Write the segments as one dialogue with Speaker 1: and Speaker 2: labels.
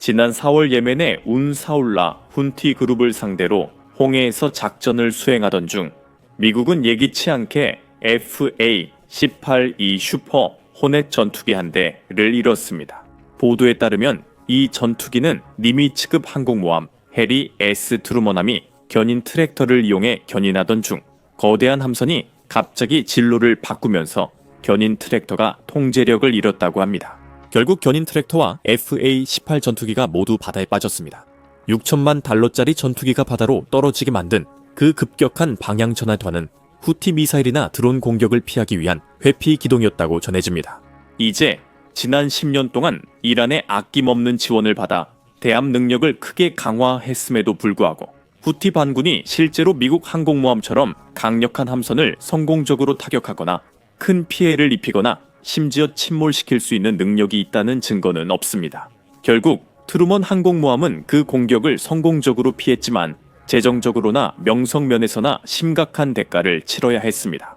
Speaker 1: 지난 4월 예멘의 운사울라 훈티 그룹을 상대로 홍해에서 작전을 수행하던 중 미국은 예기치 않게 FA-18E 슈퍼 호넷 전투기 한 대를 잃었습니다. 보도에 따르면 이 전투기는 니미츠급 항공모함 해리 S. 트루먼함이 견인 트랙터를 이용해 견인하던 중 거대한 함선이 갑자기 진로를 바꾸면서 견인 트랙터가 통제력을 잃었다고 합니다. 결국 견인 트랙터와 FA-18 전투기가 모두 바다에 빠졌습니다. 6천만 달러짜리 전투기가 바다로 떨어지게 만든 그 급격한 방향 전환과는 후티 미사일이나 드론 공격을 피하기 위한 회피 기동이었다고 전해집니다. 이제 지난 10년 동안 이란의 아낌없는 지원을 받아 대함 능력을 크게 강화했음에도 불구하고 후티 반군이 실제로 미국 항공모함처럼 강력한 함선을 성공적으로 타격하거나 큰 피해를 입히거나 심지어 침몰시킬 수 있는 능력이 있다는 증거는 없습니다. 결국 트루먼 항공모함은 그 공격을 성공적으로 피했지만 재정적으로나 명성면에서나 심각한 대가를 치러야 했습니다.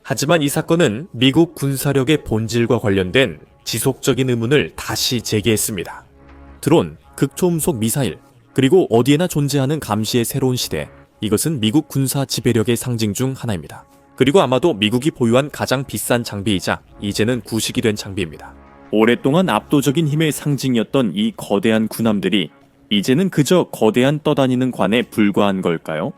Speaker 1: 하지만 이 사건은 미국 군사력의 본질과 관련된 지속적인 의문을 다시 제기했습니다. 드론, 극초음속 미사일, 그리고 어디에나 존재하는 감시의 새로운 시대, 이것은 미국 군사 지배력의 상징 중 하나입니다. 그리고 아마도 미국이 보유한 가장 비싼 장비이자 이제는 구식이 된 장비입니다. 오랫동안 압도적인 힘의 상징이었던 이 거대한 군함들이 이제는 그저 거대한 떠다니는 관에 불과한 걸까요?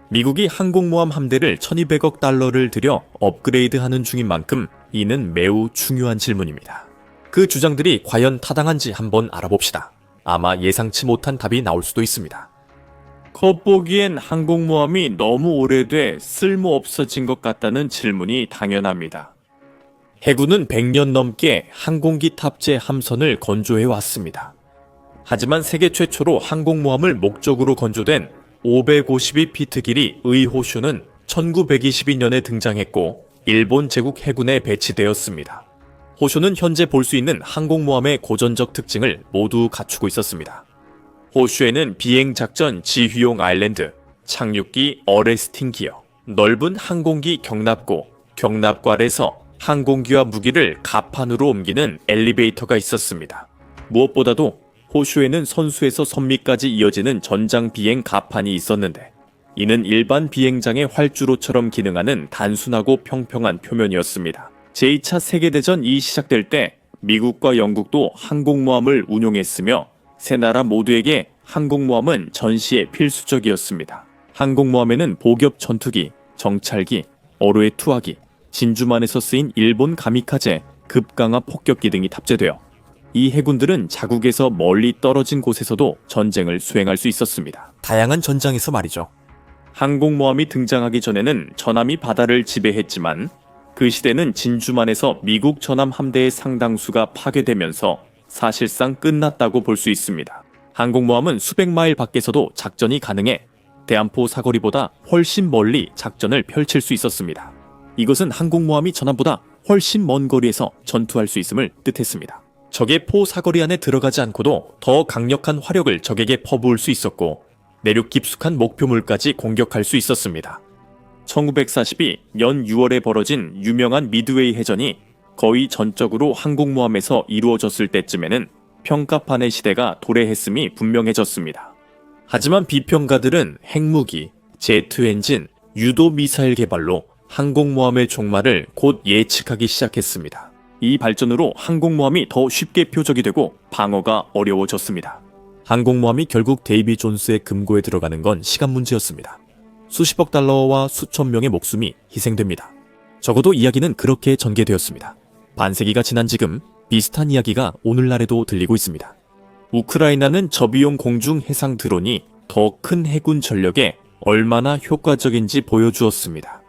Speaker 1: 미국이 항공모함 함대를 1200억 달러를 들여 업그레이드하는 중인 만큼 이는 매우 중요한 질문입니다. 그 주장들이 과연 타당한지 한번 알아봅시다. 아마 예상치 못한 답이 나올 수도 있습니다. 겉보기엔 항공모함이 너무 오래돼 쓸모없어진 것 같다는 질문이 당연합니다. 해군은 100년 넘게 항공기 탑재 함선을 건조해 왔습니다. 하지만 세계 최초로 항공모함을 목적으로 건조된 552피트 길이 의호쇼는 1922년에 등장했고 일본 제국 해군에 배치되었습니다. 호쇼는 현재 볼 수 있는 항공모함의 고전적 특징을 모두 갖추고 있었습니다. 호쇼에는 비행작전 지휘용 아일랜드, 착륙기 어레스팅 기어, 넓은 항공기 경납고, 경납고 아래서 항공기와 무기를 갑판으로 옮기는 엘리베이터가 있었습니다. 무엇보다도 호쇼에는 선수에서 선미까지 이어지는 전장 비행 갑판이 있었는데 이는 일반 비행장의 활주로처럼 기능하는 단순하고 평평한 표면이었습니다. 제2차 세계대전이 시작될 때 미국과 영국도 항공모함을 운용했으며 세 나라 모두에게 항공모함은 전시에 필수적이었습니다. 항공모함에는 보격 전투기, 정찰기, 어로의 투하기, 진주만에서 쓰인 일본 가미카제, 급강화 폭격기 등이 탑재되어 이 해군들은 자국에서 멀리 떨어진 곳에서도 전쟁을 수행할 수 있었습니다. 다양한 전장에서 말이죠. 항공모함이 등장하기 전에는 전함이 바다를 지배했지만 그 시대는 진주만에서 미국 전함 함대의 상당수가 파괴되면서 사실상 끝났다고 볼 수 있습니다. 항공모함은 수백 마일 밖에서도 작전이 가능해 대함포 사거리보다 훨씬 멀리 작전을 펼칠 수 있었습니다. 이것은 항공모함이 전함보다 훨씬 먼 거리에서 전투할 수 있음을 뜻했습니다. 적의 포 사거리 안에 들어가지 않고도 더 강력한 화력을 적에게 퍼부을 수 있었고 내륙 깊숙한 목표물까지 공격할 수 있었습니다. 1942년 6월에 벌어진 유명한 미드웨이 해전이 거의 전적으로 항공모함에서 이루어졌을 때쯤에는 평가판의 시대가 도래했음이 분명해졌습니다. 하지만 비평가들은 핵무기, 제트 엔진, 유도 미사일 개발로 항공모함의 종말을 곧 예측하기 시작했습니다. 이 발전으로 항공모함이 더 쉽게 표적이 되고 방어가 어려워졌습니다. 항공모함이 결국 데이비 존스의 금고에 들어가는 건 시간 문제였습니다. 수십억 달러와 수천 명의 목숨이 희생됩니다. 적어도 이야기는 그렇게 전개되었습니다. 반세기가 지난 지금 비슷한 이야기가 오늘날에도 들리고 있습니다. 우크라이나는 저비용 공중 해상 드론이 더 큰 해군 전력에 얼마나 효과적인지 보여주었습니다.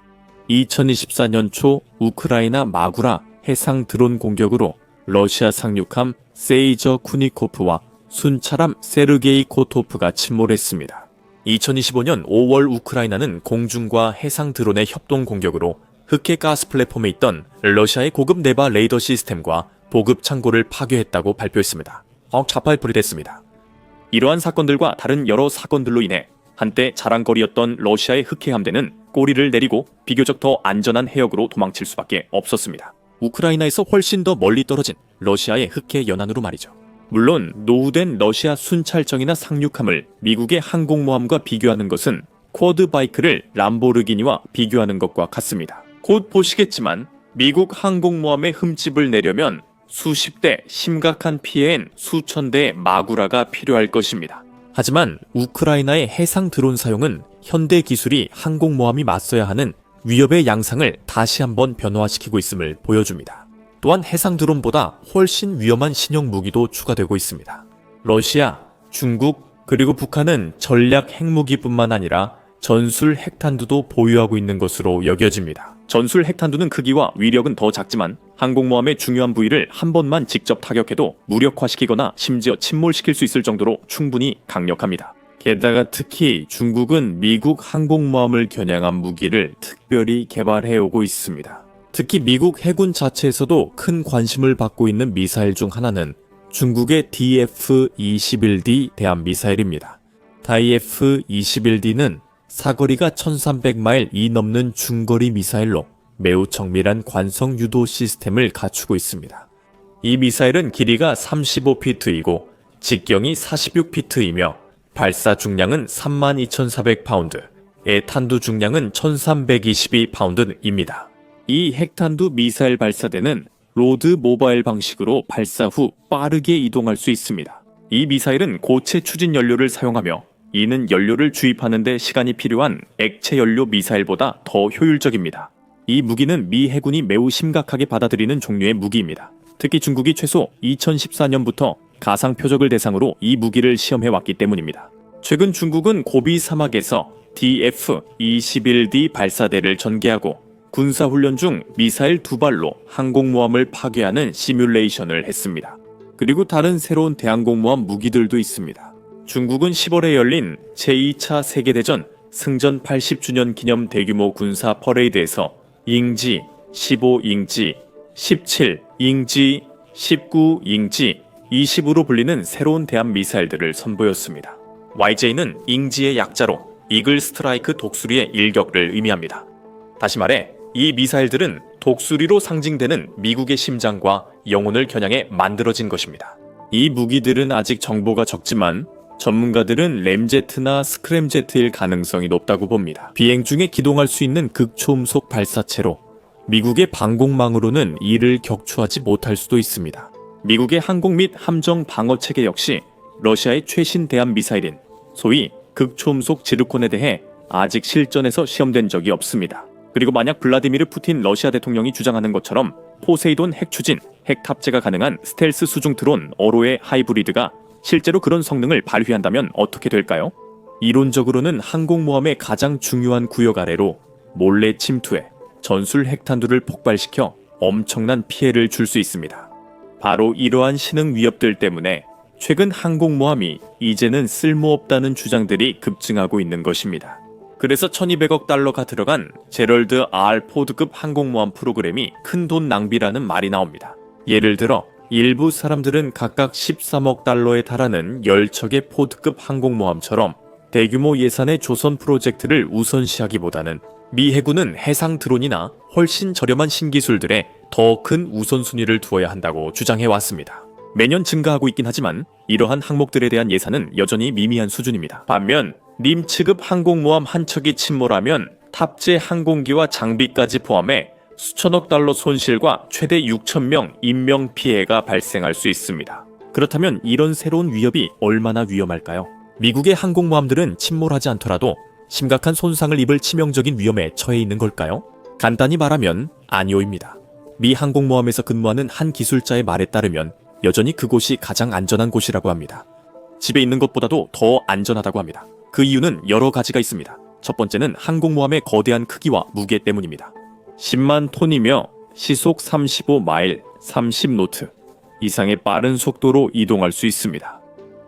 Speaker 1: 2024년 초 우크라이나 마구라 해상 드론 공격으로 러시아 상륙함 세이저 쿠니코프와 순찰함 세르게이 코토프가 침몰했습니다. 2025년 5월 우크라이나는 공중과 해상 드론의 협동 공격으로 흑해 가스 플랫폼에 있던 러시아의 고급 네바 레이더 시스템과 보급 창고를 파괴했다고 발표했습니다. 자팔불이 됐습니다. 이러한 사건들과 다른 여러 사건들로 인해 한때 자랑거리였던 러시아의 흑해 함대는 꼬리를 내리고 비교적 더 안전한 해역으로 도망칠 수밖에 없었습니다. 우크라이나에서 훨씬 더 멀리 떨어진 러시아의 흑해 연안으로 말이죠. 물론 노후된 러시아 순찰정이나 상륙함을 미국의 항공모함과 비교하는 것은 쿼드 바이크를 람보르기니와 비교하는 것과 같습니다. 곧 보시겠지만 미국 항공모함의 흠집을 내려면 수십 대 심각한 피해엔 수천 대의 마구라가 필요할 것입니다. 하지만 우크라이나의 해상 드론 사용은 현대 기술이 항공모함이 맞서야 하는 위협의 양상을 다시 한번 변화시키고 있음을 보여줍니다. 또한 해상 드론보다 훨씬 위험한 신형 무기도 추가되고 있습니다. 러시아, 중국, 그리고 북한은 전략 핵무기뿐만 아니라 전술 핵탄두도 보유하고 있는 것으로 여겨집니다. 전술 핵탄두는 크기와 위력은 더 작지만 항공모함의 중요한 부위를 한 번만 직접 타격해도 무력화시키거나 심지어 침몰시킬 수 있을 정도로 충분히 강력합니다. 게다가 특히 중국은 미국 항공모함을 겨냥한 무기를 특별히 개발해오고 있습니다. 특히 미국 해군 자체에서도 큰 관심을 받고 있는 미사일 중 하나는 중국의 DF-21D 대함미사일입니다. DF-21D는 사거리가 1300마일이 넘는 중거리 미사일로 매우 정밀한 관성 유도 시스템을 갖추고 있습니다. 이 미사일은 길이가 35피트이고 직경이 46피트이며 발사 중량은 32,400파운드, 애탄두 중량은 1,322파운드입니다. 이 핵탄두 미사일 발사대는 로드 모바일 방식으로 발사 후 빠르게 이동할 수 있습니다. 이 미사일은 고체 추진 연료를 사용하며 이는 연료를 주입하는 데 시간이 필요한 액체 연료 미사일보다 더 효율적입니다. 이 무기는 미 해군이 매우 심각하게 받아들이는 종류의 무기입니다. 특히 중국이 최소 2014년부터 가상 표적을 대상으로 이 무기를 시험해왔기 때문입니다. 최근 중국은 고비 사막에서 DF-21D 발사대를 전개하고 군사훈련 중 미사일 2발로 항공모함을 파괴하는 시뮬레이션을 했습니다. 그리고 다른 새로운 대항공모함 무기들도 있습니다. 중국은 10월에 열린 제2차 세계대전 승전 80주년 기념 대규모 군사 퍼레이드에서 잉지, 15잉지, 17잉지, 19잉지, 20으로 불리는 새로운 대함 미사일들을 선보였습니다. YJ는 잉지의 약자로 이글 스트라이크 독수리의 일격을 의미합니다. 다시 말해 이 미사일들은 독수리로 상징되는 미국의 심장과 영혼을 겨냥해 만들어진 것입니다. 이 무기들은 아직 정보가 적지만 전문가들은 램제트나 스크램제트일 가능성이 높다고 봅니다. 비행 중에 기동할 수 있는 극초음속 발사체로 미국의 방공망으로는 이를 격추하지 못할 수도 있습니다. 미국의 항공 및 함정 방어체계 역시 러시아의 최신 대함 미사일인 소위 극초음속 지르콘에 대해 아직 실전에서 시험된 적이 없습니다. 그리고 만약 블라디미르 푸틴 러시아 대통령이 주장하는 것처럼 포세이돈 핵추진, 핵 탑재가 가능한 스텔스 수중 드론 어로의 하이브리드가 실제로 그런 성능을 발휘한다면 어떻게 될까요? 이론적으로는 항공모함의 가장 중요한 구역 아래로 몰래 침투해 전술 핵탄두를 폭발시켜 엄청난 피해를 줄 수 있습니다. 바로 이러한 신흥 위협들 때문에 최근 항공모함이 이제는 쓸모없다는 주장들이 급증하고 있는 것입니다. 그래서 1200억 달러가 들어간 제럴드 R 포드급 항공모함 프로그램이 큰돈 낭비라는 말이 나옵니다. 예를 들어 일부 사람들은 각각 13억 달러에 달하는 10척의 포드급 항공모함처럼 대규모 예산의 조선 프로젝트를 우선시하기보다는 미 해군은 해상 드론이나 훨씬 저렴한 신기술들에 더 큰 우선순위를 두어야 한다고 주장해왔습니다. 매년 증가하고 있긴 하지만 이러한 항목들에 대한 예산은 여전히 미미한 수준입니다. 반면 림츠급 항공모함 한 척이 침몰하면 탑재 항공기와 장비까지 포함해 수천억 달러 손실과 최대 6,000명 인명피해가 발생할 수 있습니다. 그렇다면 이런 새로운 위협이 얼마나 위험할까요? 미국의 항공모함들은 침몰하지 않더라도 심각한 손상을 입을 치명적인 위험에 처해 있는 걸까요? 간단히 말하면 아니오입니다. 미 항공모함에서 근무하는 한 기술자의 말에 따르면 여전히 그곳이 가장 안전한 곳이라고 합니다. 집에 있는 것보다도 더 안전하다고 합니다. 그 이유는 여러 가지가 있습니다. 첫 번째는 항공모함의 거대한 크기와 무게 때문입니다. 10만 톤이며 시속 35마일, 30노트 이상의 빠른 속도로 이동할 수 있습니다.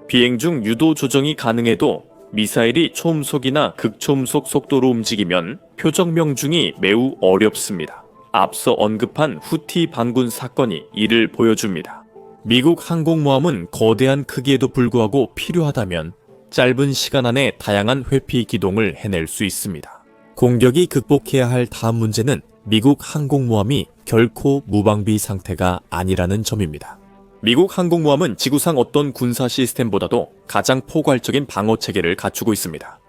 Speaker 1: 비행 중 유도 조정이 가능해도 미사일이 초음속이나 극초음속 속도로 움직이면 표적 명중이 매우 어렵습니다. 앞서 언급한 후티 반군 사건이 이를 보여줍니다. 미국 항공모함은 거대한 크기에도 불구하고 필요하다면 짧은 시간 안에 다양한 회피 기동을 해낼 수 있습니다. 공격이 극복해야 할 다음 문제는 미국 항공모함이 결코 무방비 상태가 아니라는 점입니다. 미국 항공모함은 지구상 어떤 군사 시스템보다도 가장 포괄적인 방어 체계를 갖추고 있습니다.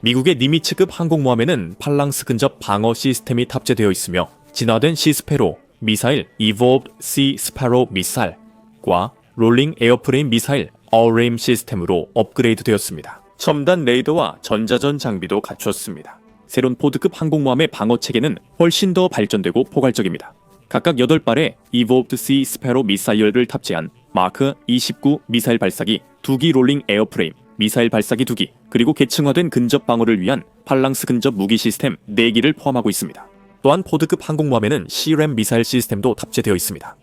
Speaker 1: 미국의 니미츠급 항공모함에는 팔랑스 근접 방어 시스템이 탑재되어 있으며 진화된 시스페로 미사일 Evolved Sea Sparrow 미사일과 롤링 에어프레임 미사일 어레임 시스템으로 업그레이드되었습니다. 첨단 레이더와 전자전 장비도 갖추었습니다. 새로운 포드급 항공모함의 방어 체계는 훨씬 더 발전되고 포괄적입니다. 각각 8발의 Evolved Sea Sparrow 미사일을 탑재한 마크 29 미사일 발사기 2기 롤링 에어프레임 미사일 발사기 2기 그리고 계층화된 근접 방어를 위한 팔랑스 근접 무기 시스템 4기를 포함하고 있습니다. 또한 포드급 항공모함에는 CRAM 미사일 시스템도 탑재되어 있습니다.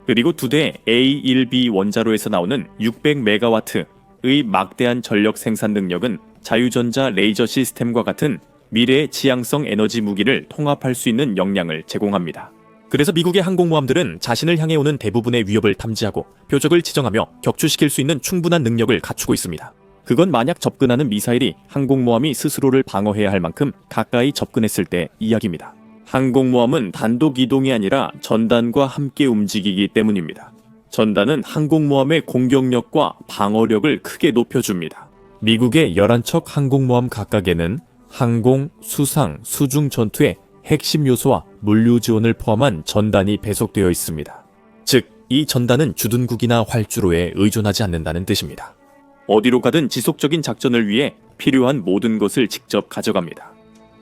Speaker 1: 그리고 2대 A1B 원자로에서 나오는 600메가와트의 막대한 전력 생산 능력은 자유전자 레이저 시스템과 같은 미래의 지향성 에너지 무기를 통합할 수 있는 역량을 제공합니다. 그래서 미국의 항공모함들은 자신을 향해 오는 대부분의 위협을 탐지하고 표적을 지정하며 격추시킬 수 있는 충분한 능력을 갖추고 있습니다. 그건 만약 접근하는 미사일이 항공모함이 스스로를 방어해야 할 만큼 가까이 접근했을 때 이야기입니다. 항공모함은 단독 이동이 아니라 전단과 함께 움직이기 때문입니다. 전단은 항공모함의 공격력과 방어력을 크게 높여줍니다. 미국의 11척 항공모함 각각에는 항공, 수상, 수중 전투의 핵심 요소와 물류 지원을 포함한 전단이 배속되어 있습니다. 즉, 이 전단은 주둔국이나 활주로에 의존하지 않는다는 뜻입니다. 어디로 가든 지속적인 작전을 위해 필요한 모든 것을 직접 가져갑니다.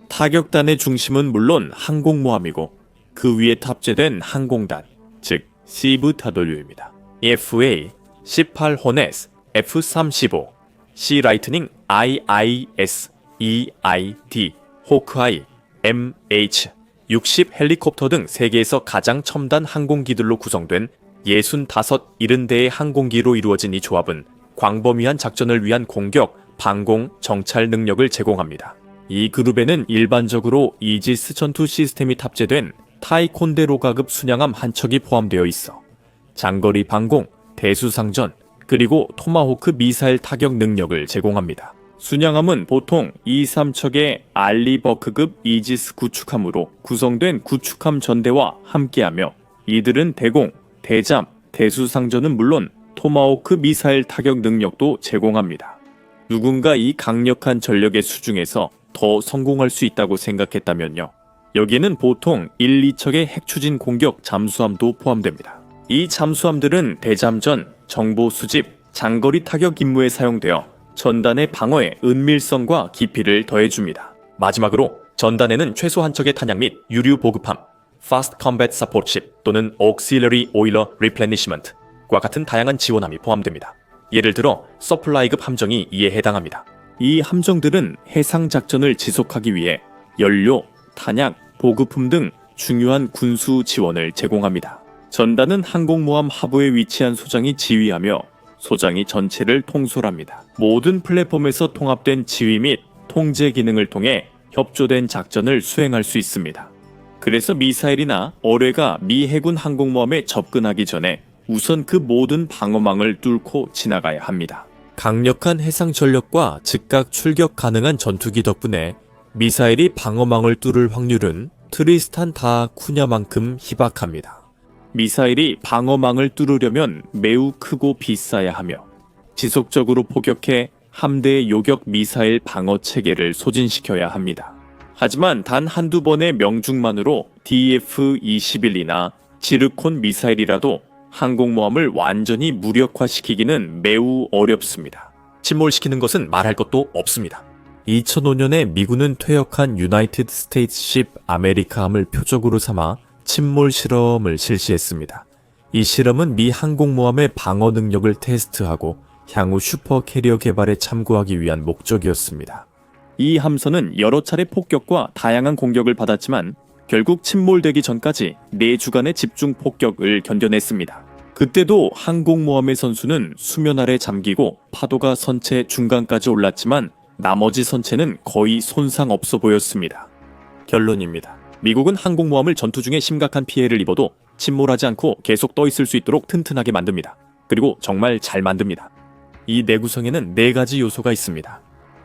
Speaker 1: 타격단의 중심은 물론 항공모함이고 그 위에 탑재된 항공단, 즉 CVW입니다. FA, 18 호넷, F-35, C 라이트닝 IIS, EID, 호크아이, MH, 60 헬리콥터 등 세계에서 가장 첨단 항공기들로 구성된 65, 70대의 항공기로 이루어진 이 조합은 광범위한 작전을 위한 공격, 방공, 정찰 능력을 제공합니다. 이 그룹에는 일반적으로 이지스 전투 시스템이 탑재된 타이콘데로가급 순양함 한 척이 포함되어 있어 장거리 방공, 대수상전, 그리고 토마호크 미사일 타격 능력을 제공합니다. 순양함은 보통 2-3척의 알리버크급 이지스 구축함으로 구성된 구축함 전대와 함께하며 이들은 대공, 대잠, 대수상전은 물론 토마호크 미사일 타격 능력도 제공합니다. 누군가 이 강력한 전력의 수중에서 더 성공할 수 있다고 생각했다면요. 여기에는 보통 1-2척의 핵추진 공격 잠수함도 포함됩니다. 이 잠수함들은 대잠전, 정보 수집, 장거리 타격 임무에 사용되어 전단의 방어에 은밀성과 깊이를 더해줍니다. 마지막으로 전단에는 최소 한 척의 탄약 및 유류 보급함, Fast Combat Support Ship 또는 Auxiliary Oiler Replenishment과 같은 다양한 지원함이 포함됩니다. 예를 들어 서플라이급 함정이 이에 해당합니다. 이 함정들은 해상 작전을 지속하기 위해 연료, 탄약, 보급품 등 중요한 군수 지원을 제공합니다. 전단은 항공모함 하부에 위치한 소장이 지휘하며 소장이 전체를 통솔합니다. 모든 플랫폼에서 통합된 지휘 및 통제 기능을 통해 협조된 작전을 수행할 수 있습니다. 그래서 미사일이나 어뢰가 미 해군 항공모함에 접근하기 전에 우선 그 모든 방어망을 뚫고 지나가야 합니다. 강력한 해상 전력과 즉각 출격 가능한 전투기 덕분에 미사일이 방어망을 뚫을 확률은 트리스탄 다 쿠냐만큼 희박합니다. 미사일이 방어망을 뚫으려면 매우 크고 비싸야 하며 지속적으로 포격해 함대의 요격 미사일 방어 체계를 소진시켜야 합니다. 하지만 단 한두 번의 명중만으로 DF-21이나 지르콘 미사일이라도 항공모함을 완전히 무력화시키기는 매우 어렵습니다. 침몰시키는 것은 말할 것도 없습니다. 2005년에 미군은 퇴역한 유나이티드 스테이츠십 아메리카함을 표적으로 삼아 침몰 실험을 실시했습니다. 이 실험은 미 항공모함의 방어 능력을 테스트하고 향후 슈퍼 캐리어 개발에 참고하기 위한 목적이었습니다. 이 함선은 여러 차례 폭격과 다양한 공격을 받았지만 결국 침몰되기 전까지 4주간의 집중 폭격을 견뎌냈습니다. 그때도 항공모함의 선수는 수면 아래 잠기고 파도가 선체 중간까지 올랐지만 나머지 선체는 거의 손상 없어 보였습니다. 결론입니다. 미국은 항공모함을 전투 중에 심각한 피해를 입어도 침몰하지 않고 계속 떠 있을 수 있도록 튼튼하게 만듭니다. 그리고 정말 잘 만듭니다. 이 내구성에는 4가지 요소가 있습니다.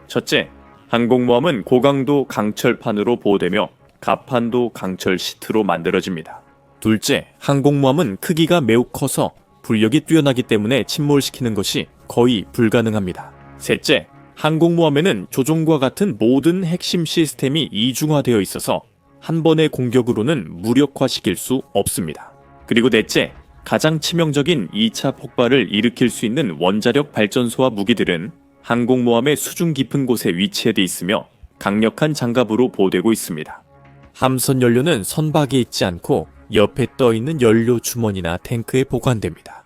Speaker 1: 첫째, 항공모함은 고강도 강철판으로 보호되며 가판도 강철 시트로 만들어집니다. 둘째, 항공모함은 크기가 매우 커서 불력이 뛰어나기 때문에 침몰시키는 것이 거의 불가능합니다. 셋째, 항공모함에는 조종과 같은 모든 핵심 시스템이 이중화되어 있어서 한 번의 공격으로는 무력화시킬 수 없습니다. 그리고 넷째, 가장 치명적인 2차 폭발을 일으킬 수 있는 원자력 발전소와 무기들은 항공모함의 수중 깊은 곳에 위치해 있으며 강력한 장갑으로 보호되고 있습니다. 함선 연료는 선박에 있지 않고 옆에 떠있는 연료 주머니나 탱크에 보관됩니다.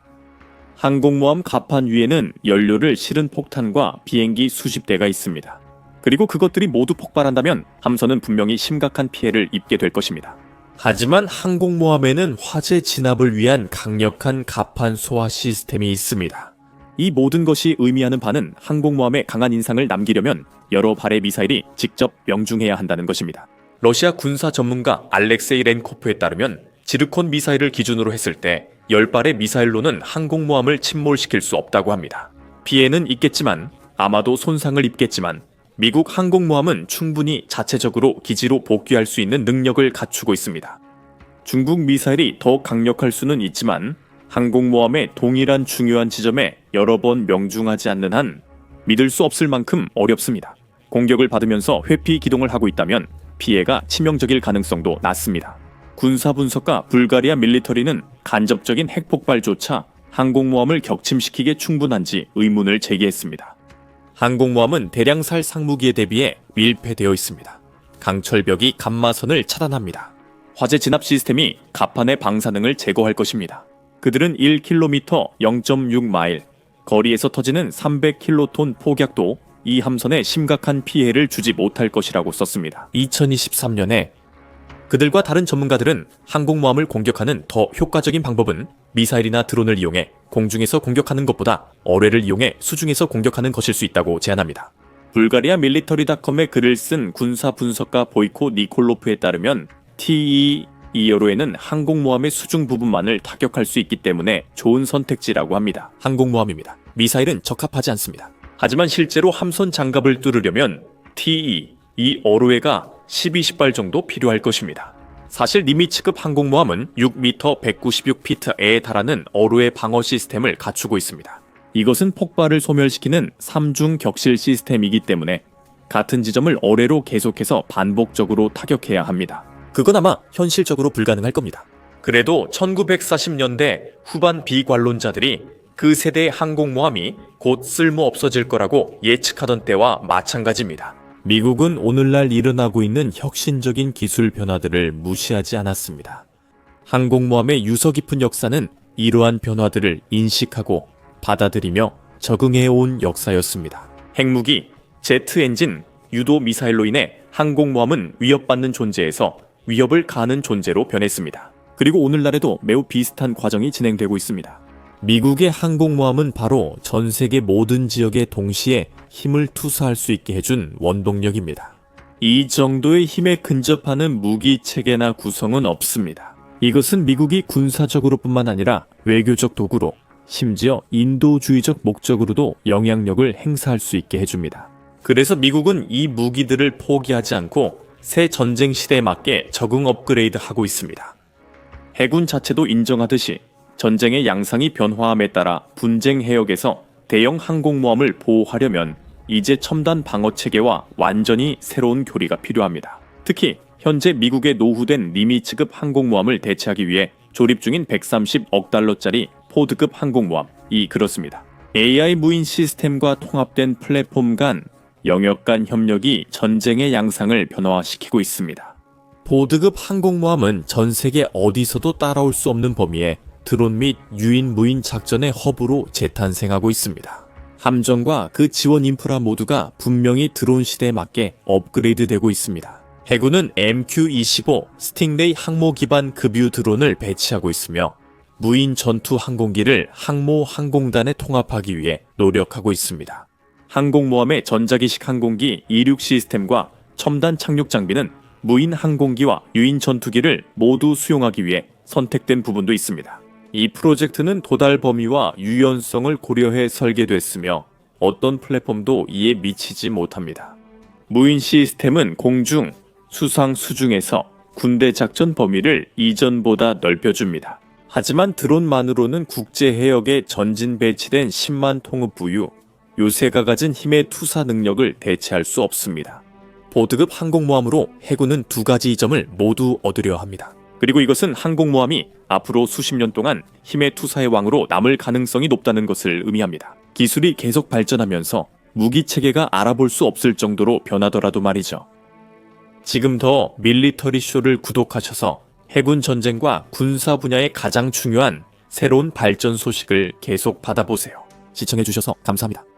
Speaker 1: 항공모함 갑판 위에는 연료를 실은 폭탄과 비행기 수십 대가 있습니다. 그리고 그것들이 모두 폭발한다면 함선은 분명히 심각한 피해를 입게 될 것입니다. 하지만 항공모함에는 화재 진압을 위한 강력한 갑판 소화 시스템이 있습니다. 이 모든 것이 의미하는 바는 항공모함에 강한 인상을 남기려면 여러 발의 미사일이 직접 명중해야 한다는 것입니다. 러시아 군사 전문가 알렉세이 렌코프에 따르면 지르콘 미사일을 기준으로 했을 때 10발의 미사일로는 항공모함을 침몰시킬 수 없다고 합니다. 피해는 있겠지만 아마도 손상을 입겠지만 미국 항공모함은 충분히 자체적으로 기지로 복귀할 수 있는 능력을 갖추고 있습니다. 중국 미사일이 더 강력할 수는 있지만 항공모함의 동일한 중요한 지점에 여러 번 명중하지 않는 한 믿을 수 없을 만큼 어렵습니다. 공격을 받으면서 회피 기동을 하고 있다면 피해가 치명적일 가능성도 낮습니다. 군사 분석가 불가리아 밀리터리는 간접적인 핵폭발조차 항공모함을 격침시키기에 충분한지 의문을 제기했습니다. 항공모함은 대량살 상무기에 대비해 밀폐되어 있습니다. 강철벽이 감마선을 차단합니다. 화재 진압 시스템이 갑판의 방사능을 제거할 것입니다. 그들은 1km 0.6마일, 거리에서 터지는 300킬로톤 폭약도 이 함선에 심각한 피해를 주지 못할 것이라고 썼습니다. 2023년에 그들과 다른 전문가들은 항공모함을 공격하는 더 효과적인 방법은 미사일이나 드론을 이용해 공중에서 공격하는 것보다 어뢰를 이용해 수중에서 공격하는 것일 수 있다고 제안합니다. 불가리아 밀리터리닷컴에 글을 쓴 군사 분석가 보이코 니콜로프에 따르면 TE-2어로에는 항공모함의 수중 부분만을 타격할 수 있기 때문에 좋은 선택지라고 합니다. 항공모함입니다. 미사일은 적합하지 않습니다. 하지만 실제로 함선 장갑을 뚫으려면 TE-2어로에가 12-18 정도 필요할 것입니다. 사실 니미츠급 항공모함은 6m 196피트에 달하는 어로의 방어 시스템을 갖추고 있습니다. 이것은 폭발을 소멸시키는 3중 격실 시스템이기 때문에 같은 지점을 어뢰로 계속해서 반복적으로 타격해야 합니다. 그건 아마 현실적으로 불가능할 겁니다. 그래도 1940년대 후반 비관론자들이 그 세대의 항공모함이 곧 쓸모 없어질 거라고 예측하던 때와 마찬가지입니다. 미국은 오늘날 일어나고 있는 혁신적인 기술 변화들을 무시하지 않았습니다. 항공모함의 유서 깊은 역사는 이러한 변화들을 인식하고 받아들이며 적응해온 역사였습니다. 핵무기, 제트 엔진, 유도 미사일로 인해 항공모함은 위협받는 존재에서 위협을 가하는 존재로 변했습니다. 그리고 오늘날에도 매우 비슷한 과정이 진행되고 있습니다. 미국의 항공모함은 바로 전 세계 모든 지역에 동시에 힘을 투사할 수 있게 해준 원동력입니다. 이 정도의 힘에 근접하는 무기 체계나 구성은 없습니다. 이것은 미국이 군사적으로뿐만 아니라 외교적 도구로, 심지어 인도주의적 목적으로도 영향력을 행사할 수 있게 해줍니다. 그래서 미국은 이 무기들을 포기하지 않고 새 전쟁 시대에 맞게 적응 업그레이드하고 있습니다. 해군 자체도 인정하듯이 전쟁의 양상이 변화함에 따라 분쟁 해역에서 대형 항공모함을 보호하려면 이제 첨단 방어 체계와 완전히 새로운 교리가 필요합니다. 특히 현재 미국의 노후된 니미츠급 항공모함을 대체하기 위해 조립 중인 130억 달러짜리 포드급 항공모함이 그렇습니다. AI 무인 시스템과 통합된 플랫폼 간 영역 간 협력이 전쟁의 양상을 변화시키고 있습니다. 포드급 항공모함은 전 세계 어디서도 따라올 수 없는 범위에 드론 및 유인 무인 작전의 허브로 재탄생하고 있습니다. 함정과 그 지원 인프라 모두가 분명히 드론 시대에 맞게 업그레이드되고 있습니다. 해군은 MQ-25 스팅레이 항모 기반 급유 드론을 배치하고 있으며 무인 전투 항공기를 항모 항공단에 통합하기 위해 노력하고 있습니다. 항공모함의 전자기식 항공기 이륙 시스템과 첨단 착륙 장비는 무인 항공기와 유인 전투기를 모두 수용하기 위해 선택된 부분도 있습니다. 이 프로젝트는 도달 범위와 유연성을 고려해 설계됐으며 어떤 플랫폼도 이에 미치지 못합니다. 무인 시스템은 공중, 수상, 수중에서 군대 작전 범위를 이전보다 넓혀줍니다. 하지만 드론만으로는 국제 해역에 전진 배치된 10만 통의 부유, 요새가 가진 힘의 투사 능력을 대체할 수 없습니다. 보드급 항공모함으로 해군은 두 가지 이점을 모두 얻으려 합니다. 그리고 이것은 항공모함이 앞으로 수십 년 동안 힘의 투사의 왕으로 남을 가능성이 높다는 것을 의미합니다. 기술이 계속 발전하면서 무기 체계가 알아볼 수 없을 정도로 변하더라도 말이죠. 지금 더 밀리터리 쇼를 구독하셔서 해군 전쟁과 군사 분야의 가장 중요한 새로운 발전 소식을 계속 받아보세요. 시청해주셔서 감사합니다.